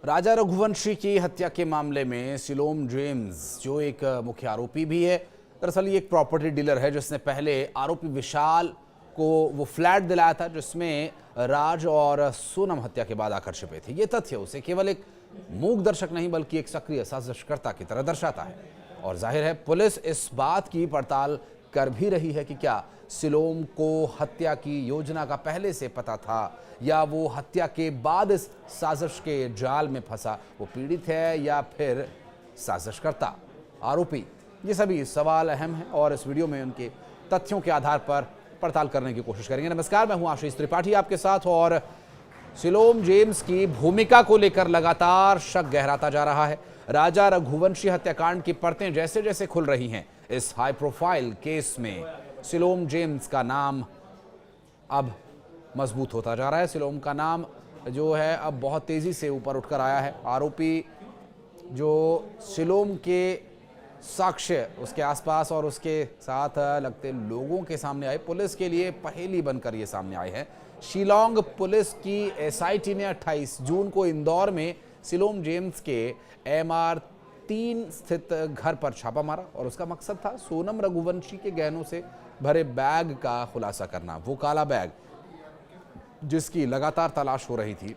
राजा रघुवंशी की हत्या के मामले में सिलोम जेम्स जो एक मुख्य आरोपी भी है, दरअसल ये एक प्रॉपर्टी डीलर है जिसने पहले आरोपी विशाल को वो फ्लैट दिलाया था जिसमें राज और सोनम हत्या के बाद आकर छिपे थे। ये तथ्य उसे केवल एक मूक दर्शक नहीं बल्कि एक सक्रिय साजिशकर्ता की तरह दर्शाता है। और जाहिर है पुलिस इस बात की पड़ताल कर भी रही है कि क्या सिलोम को हत्या की योजना का पहले से पता था या वो हत्या के बाद इस साजिश के जाल में फंसा। वो पीड़ित है या फिर साजिशकर्ता आरोपी, ये सभी सवाल अहम हैं और इस वीडियो में उनके तथ्यों के आधार पर पड़ताल करने की कोशिश करेंगे। नमस्कार, मैं हूं आशीष त्रिपाठी आपके साथ। और सिलोम जेम्स की भूमिका को लेकर लगातार शक गहराता जा रहा है। राजा रघुवंशी हत्याकांड की परतें जैसे जैसे खुल रही हैं, इस हाई प्रोफाइल केस में सिलोम जेम्स का नाम अब मजबूत होता जा रहा है। सिलोम का नाम जो है अब बहुत तेजी से ऊपर उठकर आया है। आरोपी जो सिलोम के साक्ष्य उसके आसपास और उसके साथ लगते लोगों के सामने आए, पुलिस के लिए पहेली बनकर ये सामने आए हैं। शिलोंग पुलिस की एसआईटी ने 28 जून को इंदौर में सिलोम जेम्स के MR 3 स्थित घर पर छापा मारा और उसका मकसद था सोनम रघुवंशी के गहनों से भरे बैग का खुलासा करना। वो काला बैग जिसकी लगातार तलाश हो रही थी।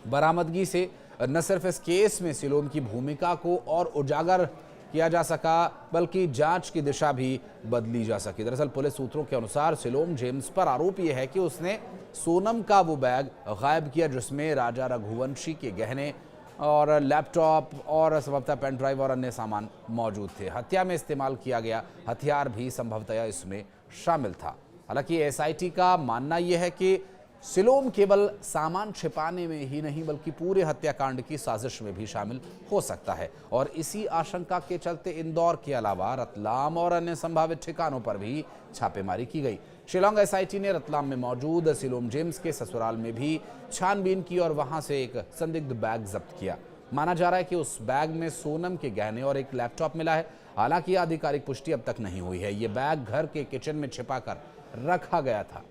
बरामदगी से न सिर्फ इस केस में सिलोम की भूमिका को और उजागर किया जा सका बल्कि जांच की दिशा भी बदली जा सकी। दरअसल पुलिस सूत्रों के अनुसार सिलोम जेम्स पर आरोप यह है कि उसने सोनम का वो बैग गायब किया जिसमें राजा रघुवंशी के गहने और लैपटॉप और संभवतः पेन ड्राइव और अन्य सामान मौजूद थे। हत्या में इस्तेमाल किया गया हथियार भी संभवतः इसमें शामिल था। हालांकि एसआईटी का मानना यह है कि सिलोम केवल सामान छिपाने में ही नहीं बल्कि पूरे हत्याकांड की साजिश में भी शामिल हो सकता है। और इसी आशंका के चलते इंदौर के अलावा रतलाम और अन्य संभावित ठिकानों पर भी छापेमारी की गई। शिलोंग एसआईटी ने रतलाम में मौजूद सिलोम जेम्स के ससुराल में भी छानबीन की और वहां से एक संदिग्ध बैग जब्त किया। माना जा रहा है कि उस बैग में सोनम के गहने और एक लैपटॉप मिला है। हालांकि आधिकारिक पुष्टि अब तक नहीं हुई है। ये बैग घर के किचन में छिपाकर रखा गया था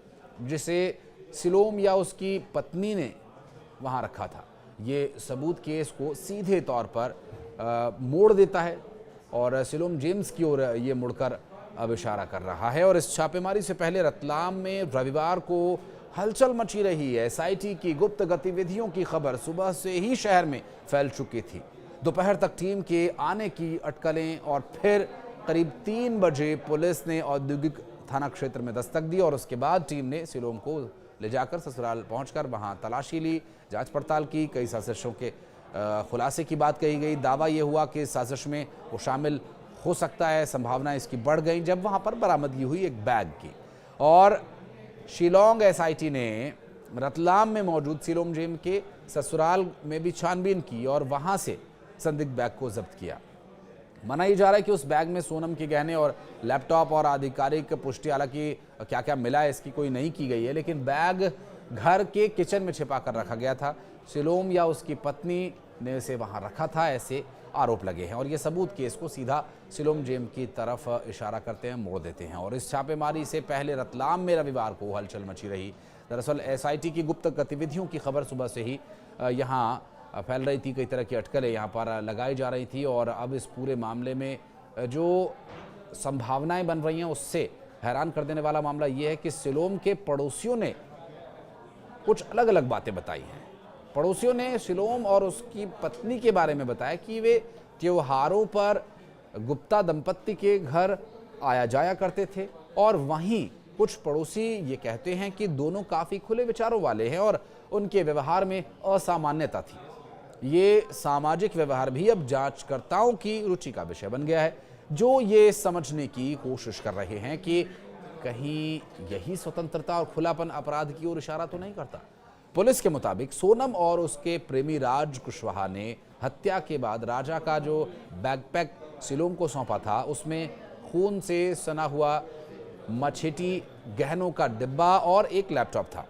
जिसे सिलोम या उसकी पत्नी ने वहां रखा था। ये सबूत केस को सीधे तौर पर मोड़ देता है और सिलोम जेम्स की ओर ये मुड़कर अब इशारा कर रहा है। और इस छापेमारी से पहले रतलाम में रविवार को हलचल मची रही है। एसआईटी की गुप्त गतिविधियों की खबर सुबह से ही शहर में फैल चुकी थी। दोपहर तक टीम के आने की अटकलें और फिर करीब 3 बजे पुलिस ने औद्योगिक थाना क्षेत्र में दस्तक दी और उसके बाद टीम ने सिलोम को ले जाकर ससुराल पहुंचकर वहां तलाशी ली, जांच पड़ताल की। कई साजिशों के खुलासे की बात कही गई। दावा यह हुआ कि साजिश में वो शामिल हो सकता है। संभावना इसकी बढ़ गई जब वहां पर बरामदगी हुई एक बैग की। और शिलोंग एसआईटी ने रतलाम में मौजूद सिलोम जेम्स के ससुराल में भी छानबीन की और वहां से संदिग्ध बैग को जब्त किया। मना जा रहा है कि उस बैग में सोनम के गहने और लैपटॉप और आधिकारिक पुष्टि हालांकि क्या क्या मिला है इसकी कोई नहीं की गई है, लेकिन बैग घर के किचन में छिपा कर रखा गया था। सिलोम या उसकी पत्नी ने इसे वहां रखा था, ऐसे आरोप लगे हैं। और ये सबूत केस को सीधा सिलोम जेम्स की तरफ इशारा करते हैं, मोड़ देते हैं। और इस छापेमारी से पहले रतलाम में रविवार को हलचल मची रही। दरअसल एसआईटी की गुप्त गतिविधियों की खबर सुबह से ही यहाँ फैल रही थी। कई तरह की अटकलें यहाँ पर लगाई जा रही थी और अब इस पूरे मामले में जो संभावनाएं बन रही हैं उससे हैरान कर देने वाला मामला ये है कि सिलोम के पड़ोसियों ने कुछ अलग अलग बातें बताई हैं। पड़ोसियों ने सिलोम और उसकी पत्नी के बारे में बताया कि वे त्योहारों पर गुप्ता दंपत्ति के घर आया जाया करते थे और वहीं कुछ पड़ोसी ये कहते हैं कि दोनों काफ़ी खुले विचारों वाले हैं और उनके व्यवहार में असामान्यता थी। ये सामाजिक व्यवहार भी अब जांचकर्ताओं की रुचि का विषय बन गया है, जो ये समझने की कोशिश कर रहे हैं कि कहीं यही स्वतंत्रता और खुलापन अपराध की ओर इशारा तो नहीं करता। पुलिस के मुताबिक सोनम और उसके प्रेमी राज कुशवाहा ने हत्या के बाद राजा का जो बैकपैक सिलोम को सौंपा था उसमें खून से सना हुआ मछेटी, गहनों का डिब्बा और एक लैपटॉप था।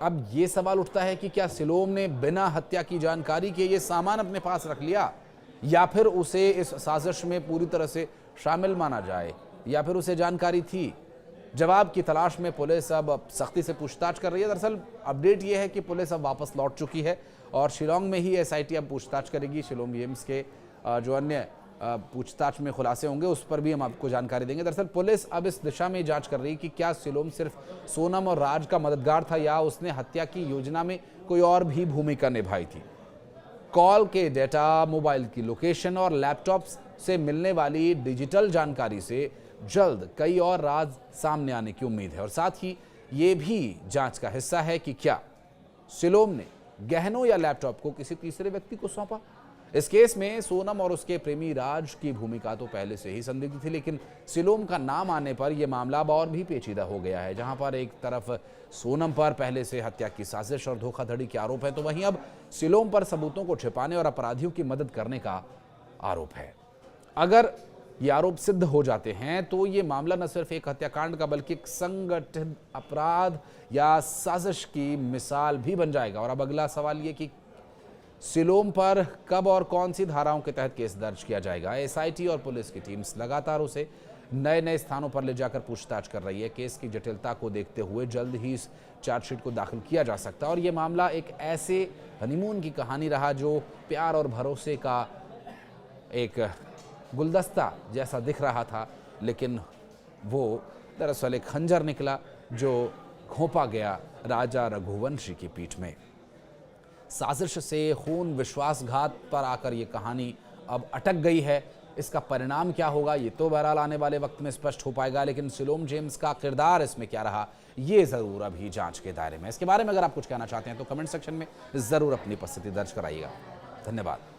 अब ये सवाल उठता है कि क्या सिलोम ने बिना हत्या की जानकारी के ये सामान अपने पास रख लिया या फिर उसे इस साजिश में पूरी तरह से शामिल माना जाए या फिर उसे जानकारी थी। जवाब की तलाश में पुलिस अब सख्ती से पूछताछ कर रही है। दरअसल अपडेट यह है कि पुलिस अब वापस लौट चुकी है और शिलोंग में ही एसआईटी अब पूछताछ करेगी। शिलोंग जेम्स के जो अन्य पूछताछ में खुलासे होंगे उस पर भी हम आपको जानकारी देंगे। दरअसल पुलिस अब इस दिशा में जांच कर रही है कि क्या सिलोम सिर्फ सोनम और राज का मददगार था या उसने हत्या की योजना में कोई और भी भूमिका निभाई थी। कॉल के डेटा, मोबाइल की लोकेशन और लैपटॉप से मिलने वाली डिजिटल जानकारी से जल्द कई और राज सामने आने की उम्मीद है और साथ ही ये भी जांच का हिस्सा है कि क्या सिलोम ने गहनों या लैपटॉप को किसी तीसरे व्यक्ति को सौंपा। इस केस में सोनम और उसके प्रेमी राज की भूमिका तो पहले से ही संदिग्ध थी, लेकिन सिलोम का नाम आने पर यह मामला अब और भी पेचीदा हो गया है। जहां पर एक तरफ सोनम पर पहले से हत्या की साजिश और धोखाधड़ी के आरोप है, तो वहीं अब सिलोम पर सबूतों को छिपाने और अपराधियों की मदद करने का आरोप है। अगर ये आरोप सिद्ध हो जाते हैं तो ये मामला न सिर्फ एक हत्याकांड का बल्कि एक संगठित अपराध या साजिश की मिसाल भी बन जाएगा। और अब अगला सवाल ये कि सिलोम पर कब और कौन सी धाराओं के तहत केस दर्ज किया जाएगा। एसआईटी और पुलिस की टीम्स लगातार उसे नए नए स्थानों पर ले जाकर पूछताछ कर रही है। केस की जटिलता को देखते हुए जल्द ही इस चार्जशीट को दाखिल किया जा सकता है और ये मामला एक ऐसे हनीमून की कहानी रहा जो प्यार और भरोसे का एक गुलदस्ता जैसा दिख रहा था, लेकिन वो दरअसल एक खंजर निकला जो घोंपा गया राजा रघुवंशी की पीठ में। साजिश से खून विश्वासघात पर आकर ये कहानी अब अटक गई है। इसका परिणाम क्या होगा ये तो बहरहाल आने वाले वक्त में स्पष्ट हो पाएगा, लेकिन सिलोम जेम्स का किरदार इसमें क्या रहा ये ज़रूर अभी जांच के दायरे में। इसके बारे में अगर आप कुछ कहना चाहते हैं तो कमेंट सेक्शन में ज़रूर अपनी उपस्थिति दर्ज कराइएगा। धन्यवाद।